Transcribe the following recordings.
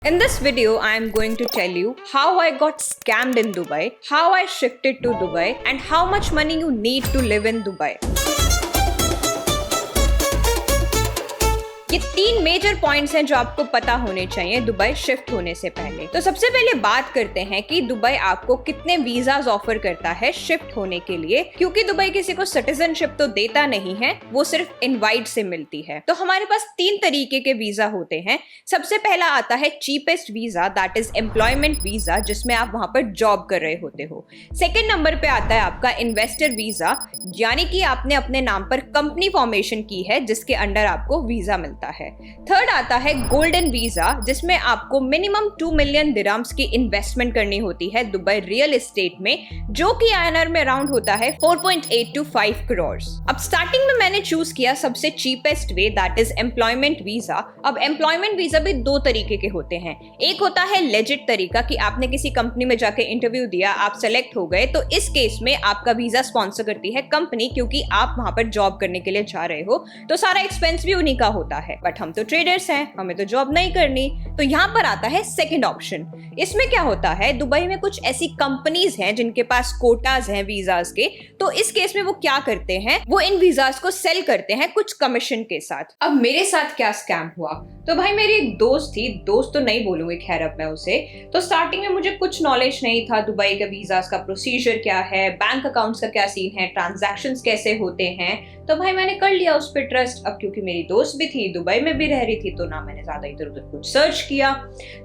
In this video, I am going to tell you how I got scammed in Dubai, how I shifted to Dubai, and how much money you need to live in Dubai. ये 3 major points हैं जो आपको पता होने चाहिए Dubai shift होने से पहले। तो सबसे पहले बात करते हैं कि दुबई आपको कितने वीजाज ऑफर करता है शिफ्ट होने के लिए, क्योंकि दुबई किसी को सिटीजनशिप तो देता नहीं है, वो सिर्फ इनवाइट से मिलती है। तो हमारे पास 3 तरीके के वीजा होते हैं। सबसे पहला आता है cheapest visa, that is employment visa, जिसमें आप वहां पर जॉब कर रहे होते हो। सेकेंड नंबर पे आता है आपका इन्वेस्टर वीजा, यानी कि आपने अपने नाम पर कंपनी फॉर्मेशन की है जिसके अंडर आपको वीजा मिलता है। थर्ड आता है गोल्डन वीजा, जिसमें आपको मिनिमम 2 मिलियन दिरहम्स की इन्वेस्टमेंट करनी होती है दुबई रियल एस्टेट में, जो कि आईएनआर में अराउंड होता है 4.8 to 5 करोड़। अब स्टार्टिंग में मैंने चूज किया सबसे cheapest way, that is employment visa. अब एम्प्लॉयमेंट वीजा भी 2 तरीके के होते हैं। एक होता है लेजिट तरीका कि आपने किसी कंपनी में जाके इंटरव्यू दिया, आप सेलेक्ट हो गए, तो इस केस में आपका वीजा स्पॉन्सर करती है कंपनी, क्योंकि आप वहां पर जॉब करने के लिए जा रहे हो, तो सारा एक्सपेंस भी उन्हीं का होता है। बट हम तो ट्रेडर्स हैं, हमें तो जॉब नहीं करनी। तो यहाँ पर आता है सेकंड ऑप्शन। इसमें क्या होता है, दुबई में कुछ ऐसी कंपनीज हैं जिनके पास कोटाज हैं वीजाज के, तो इस केस में वो क्या करते हैं, वो इन वीजाज को सेल करते हैं कुछ कमीशन के साथ। अब मेरे साथ क्या स्कैम हुआ, तो भाई मेरी एक दोस्त थी, दोस्त तो नहीं बोलूंगी, खैर अब मैं उसे, तो स्टार्टिंग में मुझे कुछ नॉलेज नहीं था दुबई के वीजाज का प्रोसीजर क्या है, बैंक अकाउंट्स का क्या सीन है, ट्रांजैक्शंस कैसे होते हैं। तो भाई मैंने कर लिया उस पर ट्रस्ट। अब क्योंकि मेरी दोस्त भी थी, दुबई में भी रह रही थी, तो ना मैंने ज्यादा इधर उधर कुछ सर्च किया।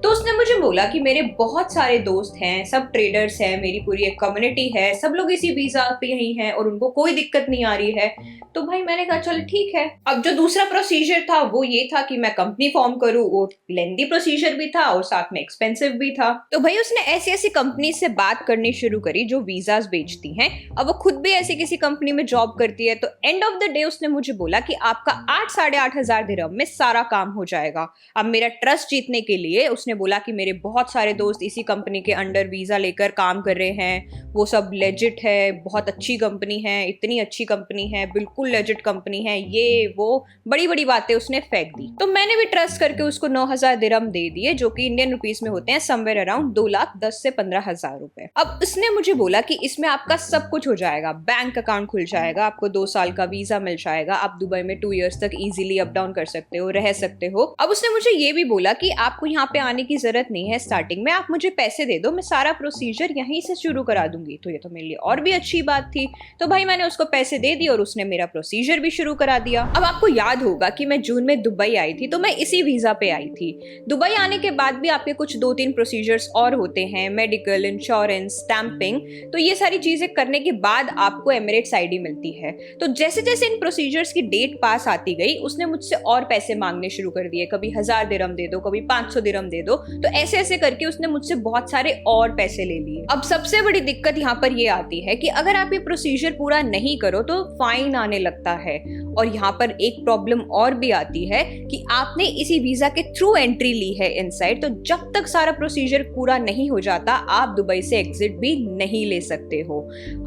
तो उसने मुझे बोला कि मेरे बहुत सारे दोस्त हैं, सब ट्रेडर्स हैं, मेरी पूरी एक कम्युनिटी है, सब लोग इसी वीजा पे ही हैं और उनको कोई दिक्कत नहीं आ रही है। तो भाई मैंने कहा चल ठीक है। अब जो दूसरा प्रोसीजर था वो ये था कि मैं कंपनी फॉर्म करूं, वो लेंदी प्रोसीजर भी था और साथ में एक्सपेंसिव भी था। तो भाई उसने ऐसी ऐसी कंपनी से बात करनी शुरू करी जो वीजाज बेचती हैं। अब वो खुद भी ऐसी किसी कंपनी में जॉब करती है। तो एंड ऑफ द डे उसने मुझे बोला कि आपका 8-8.5 हजार दिरहम में सारा काम हो जाएगा। अब मेरा ट्रस्ट जीतने के लिए उसने बोला कि मेरे बहुत सारे दोस्त इसी कंपनी के अंडर वीजा लेकर काम कर रहे हैं, वो सब लेजिट है, बहुत अच्छी कंपनी है, इतनी अच्छी कंपनी है, बिल्कुल लेजिट कंपनी है, ये वो बड़ी बड़ी बातें उसने फेंक दी। तो मैंने भी ट्रस्ट करके उसको 9,000 दिरहम दे दिए, जो कि इंडियन रुपीस में होते हैं समवेयर अराउंड 2,10,000 से 15,000 रुपए। अब उसने मुझे बोला कि इसमें आपका सब कुछ हो जाएगा, बैंक अकाउंट खुल जाएगा, आपको 2 साल का वीजा मिल जाएगा, आप दुबई में 2 इयर्स तक इजीली अप डाउन कर सकते हो, रह सकते हो। अब उसने मुझे ये भी बोला कि आपको यहाँ पे आने की जरूरत नहीं है स्टार्टिंग में, आप मुझे पैसे दे दो, मैं सारा प्रोसीजर यहीं से शुरू करा दूंगी। तो ये तो मेरे लिए और भी अच्छी बात थी। तो भाई मैंने उसको पैसे दे दिए और उसने मेरा प्रोसीजर भी शुरू करा दिया। अब आपको याद होगा कि मैं जून में दुबई आई थी, तो मैं इसी वीजा पे आई थी। दुबई आने के बाद भी आपके कुछ 2-3 प्रोसीजर्स और होते हैं, मेडिकल, इंश्योरेंस, स्टैंपिंग। तो ये सारी चीजें करने के बाद आपको एमिरेट्स आईडी मिलती है। तो जैसे जैसे इन प्रोसीजर्स की डेट पास आती गई, उसने मुझसे और पैसे मांगने शुरू कर दिए, कभी 1000 दिरहम दे दो, कभी 500 दिरहम दे दो। तो ऐसे ऐसे करके उसने मुझसे बहुत सारे और पैसे ले लिए। अब सबसे बड़ी दिक्कत यहाँ पर ये आती है कि अगर आप ये प्रोसीजर पूरा नहीं करो तो फाइन आने लगता है। और यहाँ पर एक प्रॉब्लम और भी आती है कि आपने इसी वीजा के थ्रू एंट्री ली है इनसाइड, तो जब तक सारा प्रोसीजर पूरा नहीं हो जाता आप दुबई से एग्जिट भी नहीं ले सकते हो।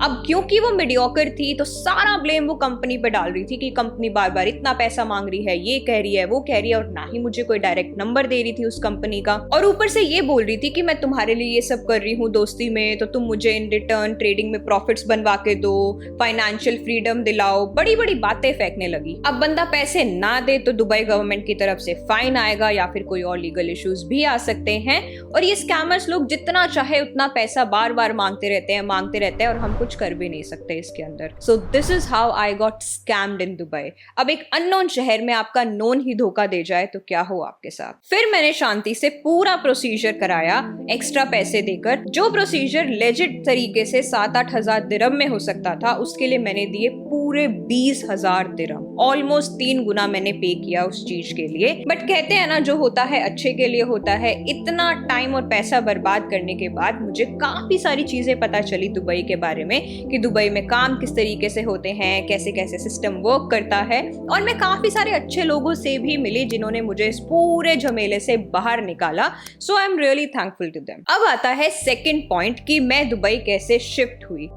अब क्योंकि वो मीडियोकर थी, तो सारा ब्लेम वो कंपनी पे डाल रही थी कि कंपनी बार बार इतना पैसा मांग रही है, ये कह रही है, वो कह रही है, और ना ही मुझे कोई डायरेक्ट नंबर दे रही थी उस कंपनी का। और ऊपर से ये बोल रही थी कि मैं तुम्हारे लिए ये सब कर रही हूँ दोस्ती में, तो तुम मुझे इन रिटर्न ट्रेडिंग में प्रॉफिट्स बनवा के दो, फाइनेंशियल फ्रीडम दिलाओ, बड़ी बड़ी बातें फेंकने लगी। अब बंदा पैसे ना दे तो दुबई गवर्नमेंट की तरफ से फाइन आएगा या फिर कोई और लीगल इश्यूज भी आ सकते हैं। और ये स्कैमर्स लोग जितना चाहे उतना पैसा बार बार मांगते रहते हैं और हम कुछ कर भी नहीं सकते इसके अंदर। So this is how I got scammed in Dubai. अब एक अननोन शहर में आपका नोन ही धोखा दे जाए तो क्या हो आपके साथ। फिर मैंने शांति से पूरा प्रोसीजर कराया एक्स्ट्रा पैसे देकर। जो प्रोसीजर लेजिट तरीके से 7-8 हजार दिरहम में हो सकता था, उसके लिए मैंने दिए पूरे 20,000 दिरहम। ऑलमोस्ट 3 गुना मैंने पे किया उस चीज के लिए। बट कहते हैं ना, जो होता है अच्छे के लिए होता है। इतना टाइम और पैसा बर्बाद करने के बाद मुझे काफी सारी चीजें पता चली दुबई के बारे में, कि दुबई में काम किस तरीके से होते हैं, कैसे कैसे सिस्टम वर्क करता है। और मैं काफी सारे अच्छे लोगों से भी मिली जिन्होंने मुझे इस पूरे झमेले से बाहर निकाला। So I am really thankful to them. अब आता है सेकंड पॉइंट कि मैं दुबई कैसे शिफ्ट हुई।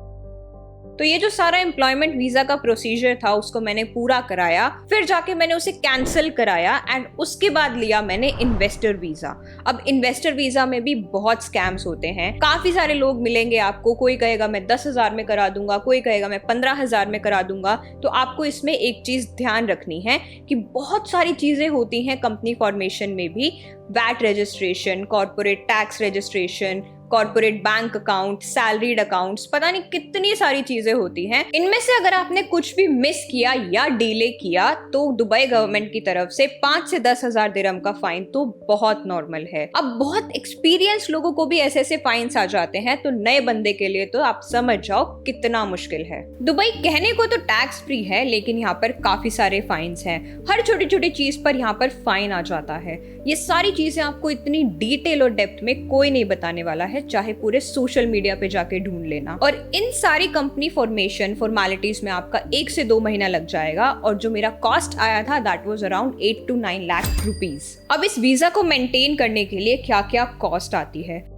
तो ये जो सारा एम्प्लॉयमेंट वीजा का प्रोसीजर था उसको मैंने पूरा कराया, फिर जाके मैंने उसे कैंसिल कराया एंड उसके बाद लिया मैंने इन्वेस्टर वीजा। अब इन्वेस्टर वीजा में भी बहुत स्कैम्स होते हैं, काफी सारे लोग मिलेंगे आपको, कोई कहेगा मैं 10,000 में करा दूंगा, कोई कहेगा मैं 15,000 में करा दूंगा। तो आपको इसमें एक चीज ध्यान रखनी है कि बहुत सारी चीजें होती हैं कंपनी फॉर्मेशन में भी, VAT registration, corporate tax registration, corporate bank account, salaried accounts, पता नहीं कितनी सारी चीजें होती हैं। इनमें से अगर आपने कुछ भी मिस किया या डिले किया तो दुबई गवर्नमेंट की तरफ से 5 से 10,000 दिरहम का फाइन तो बहुत नॉर्मल है। अब बहुत एक्सपीरियंस लोगों को भी ऐसे ऐसे फाइन्स आ जाते हैं, तो नए बंदे के लिए तो आप समझ जाओ कितना मुश्किल है। दुबई कहने को तो टैक्स फ्री है, लेकिन यहाँ पर काफी सारे फाइन्स हैं। हर छोटी छोटी चीज पर यहाँ पर फाइन आ जाता है। ये सारी चीजें आपको इतनी डिटेल और डेप्थ में कोई नहीं बताने वाला है, चाहे पूरे सोशल मीडिया पे जाके ढूंढ लेना। और इन सारी कंपनी फॉर्मेशन फॉर्मेलिटीज में आपका 1 से 2 महीना लग जाएगा। और जो मेरा कॉस्ट आया था that was around 8 to 9 lakh rupees. अब इस वीजा को मेंटेन करने के लिए क्या क्या कॉस्ट आती है?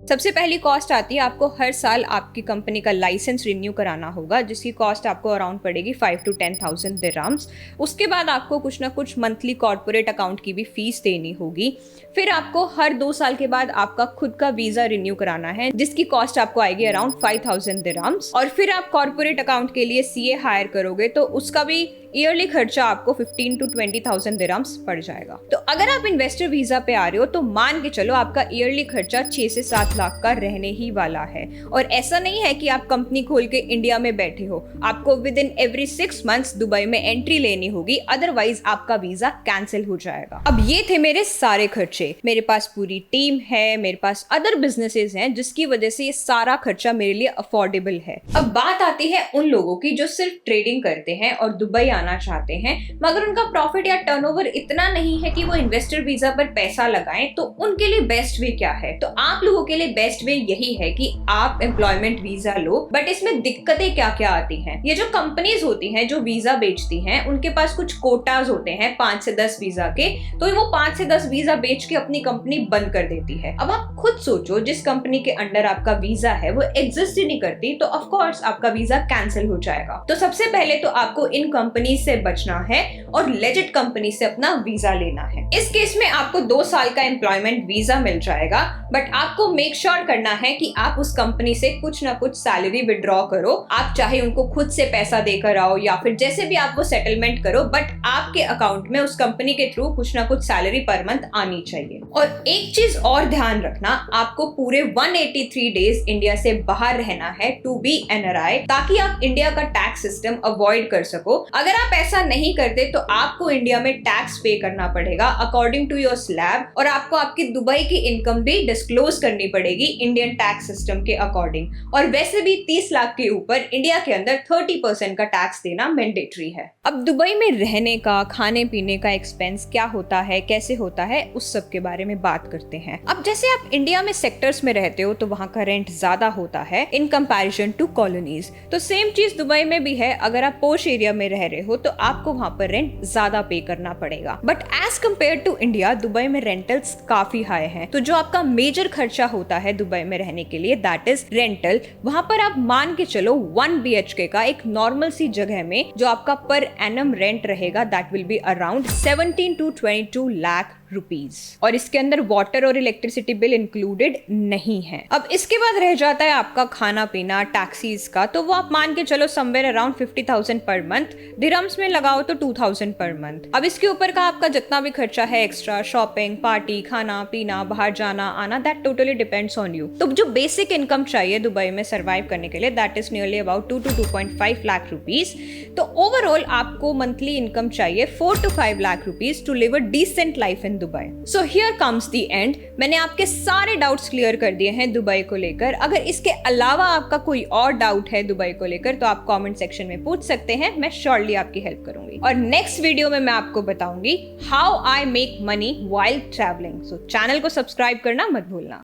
सबसे पहली कॉस्ट आती है, आपको हर साल आपकी कंपनी का लाइसेंस रिन्यू कराना होगा, जिसकी कॉस्ट आपको अराउंड पड़ेगी 5 to 10,000 दिरहम्स। उसके बाद आपको कुछ ना कुछ मंथली कॉर्पोरेट अकाउंट की भी फीस देनी होगी। फिर आपको हर 2 साल के बाद आपका खुद का वीजा रिन्यू कराना है, जिसकी कॉस्ट आपको आएगी अराउंड 5,000 दिरहम्स। और फिर आप कॉर्पोरेट अकाउंट के लिए सीए हायर करोगे तो उसका भी ईयरली खर्चा आपको 15 to 20,000 दिरहम्स पड़ जाएगा। तो अगर आप इन्वेस्टर वीजा पे आ रहे हो तो मान के चलो आपका ईयरली खर्चा 6 से 7 लाख का रहने ही वाला है। और ऐसा नहीं है कि आप कंपनी खोल के इंडिया में बैठे हो, आपको with in every 6 months Dubai में एंट्री लेनी होगी, अदरवाइज आपका वीजा कैंसिल हो जाएगा। अब ये थे मेरे सारे खर्चे। मेरे पास पूरी टीम है, मेरे पास अदर बिजनेसेस हैं, जिसकी वजह से ये सारा खर्चा मेरे लिए अफोर्डेबल है। अब बात आती है उन लोगों की जो सिर्फ ट्रेडिंग करते हैं और दुबई चाहते हैं, मगर उनका प्रॉफिट या टर्नओवर इतना नहीं है कि वो इन्वेस्टर वीजा पर पैसा लगाएं। तो उनके लिए बेस्ट वे क्या है? तो आप लोगों के लिए बेस्ट वे यही है कि आप एम्प्लॉयमेंट वीजा लो। बट इसमें दिक्कतें क्या क्या आती हैं? ये जो कंपनीज होती हैं जो वीजा बेचती हैं, उनके पास कुछ कोटाज होते हैं 5 से 10 वीजा के, तो वो 5 से 10 वीजा बेच के अपनी कंपनी बंद कर देती है। अब आप खुद सोचो, जिस कंपनी के अंडर आपका वीजा है वो एग्जिस्ट ही नहीं करती, तो ऑफ कोर्स आपका वीजा कैंसिल हो जाएगा। तो सबसे पहले तो आपको इन कंपनी से बचना है और लेजिट कंपनी से अपना वीजा लेना है। इस केस में आपको 2 साल का एम्प्लॉयमेंट वीजा मिल जाएगा, बट आपको मेक श्योर करना है कि आप उस कंपनी से कुछ ना कुछ सैलरी विड्रॉ करो। आप चाहे उनको खुद से पैसा देकर आओ या फिर जैसे भी आप वो सेटलमेंट करो, बट आपके अकाउंट में उस कंपनी के थ्रू कुछ ना कुछ सैलरी पर मंथ आनी चाहिए। और एक चीज और ध्यान रखना, आपको पूरे 183 डेज इंडिया से बाहर रहना है टू बी NRI, ताकि आप इंडिया का टैक्स सिस्टम अवॉइड कर सको। अगर आप ऐसा नहीं करते तो आपको इंडिया में टैक्स पे करना पड़ेगा अकॉर्डिंग टू योर स्लैब, और आपको आपकी दुबई की इनकम भी डिस्क्लोज करनी पड़ेगी इंडियन टैक्स सिस्टम के अकॉर्डिंग। और वैसे भी 30 लाख के ऊपर इंडिया के अंदर 30% का टैक्स देना मैंडेटरी है। अब दुबई में रहने का, खाने पीने का एक्सपेंस क्या होता है, कैसे होता है, उस सब के बारे में बात करते हैं। अब जैसे आप इंडिया में सेक्टर्स में रहते हो तो वहां का रेंट ज्यादा होता है इन कंपैरिजन टू कॉलोनीज। तो सेम चीज दुबई में भी है। अगर आप पोश एरिया में रह रहे हो तो आपको वहां पर रेंट ज्यादा पे करना पड़ेगा। But as compare to India, Dubai में रेंटल्स काफी हाई हैं। तो जो आपका मेजर खर्चा होता है दुबई में रहने के लिए, दैट इज रेंटल। वहां पर आप मान के चलो 1 BHK का एक नॉर्मल सी जगह में जो आपका पर एनम रेंट रहेगा, that will be around 17 to 22 lakh rupees. और इसके अंदर वाटर और इलेक्ट्रिसिटी बिल इंक्लूडेड नहीं है। अब इसके बाद रह जाता है आपका खाना पीना, टैक्सीज का, तो वो आप मान के चलो somewhere around 50,000 per month. Dirhams में लगाओ तो 2,000 पर मंथ। अब इसके ऊपर का आपका जितना भी खर्चा है एक्स्ट्रा, शॉपिंग, पार्टी, खाना पीना, बाहर जाना आना, that totally depends on you. तो जो बेसिक इनकम चाहिए दुबई में सर्वाइव करने के लिए, that is nearly about 2 to 2.5 lakh rupees. तो ओवरऑल आपको मंथली इनकम चाहिए 4 to 5 lakh rupees to live a decent life in Dubai. So here comes the end. मैंने आपके सारे डाउट्स क्लियर कर दिए हैं दुबई को लेकर। अगर इसके अलावा आपका कोई और डाउट है दुबई को लेकर तो आप कमेंट सेक्शन में पूछ सकते हैं, मैं श्योरली आपकी हेल्प करूंगी। और नेक्स्ट वीडियो में मैं आपको बताऊंगी how I make money while travelling. So channel को सब्सक्राइब करना मत भूलना।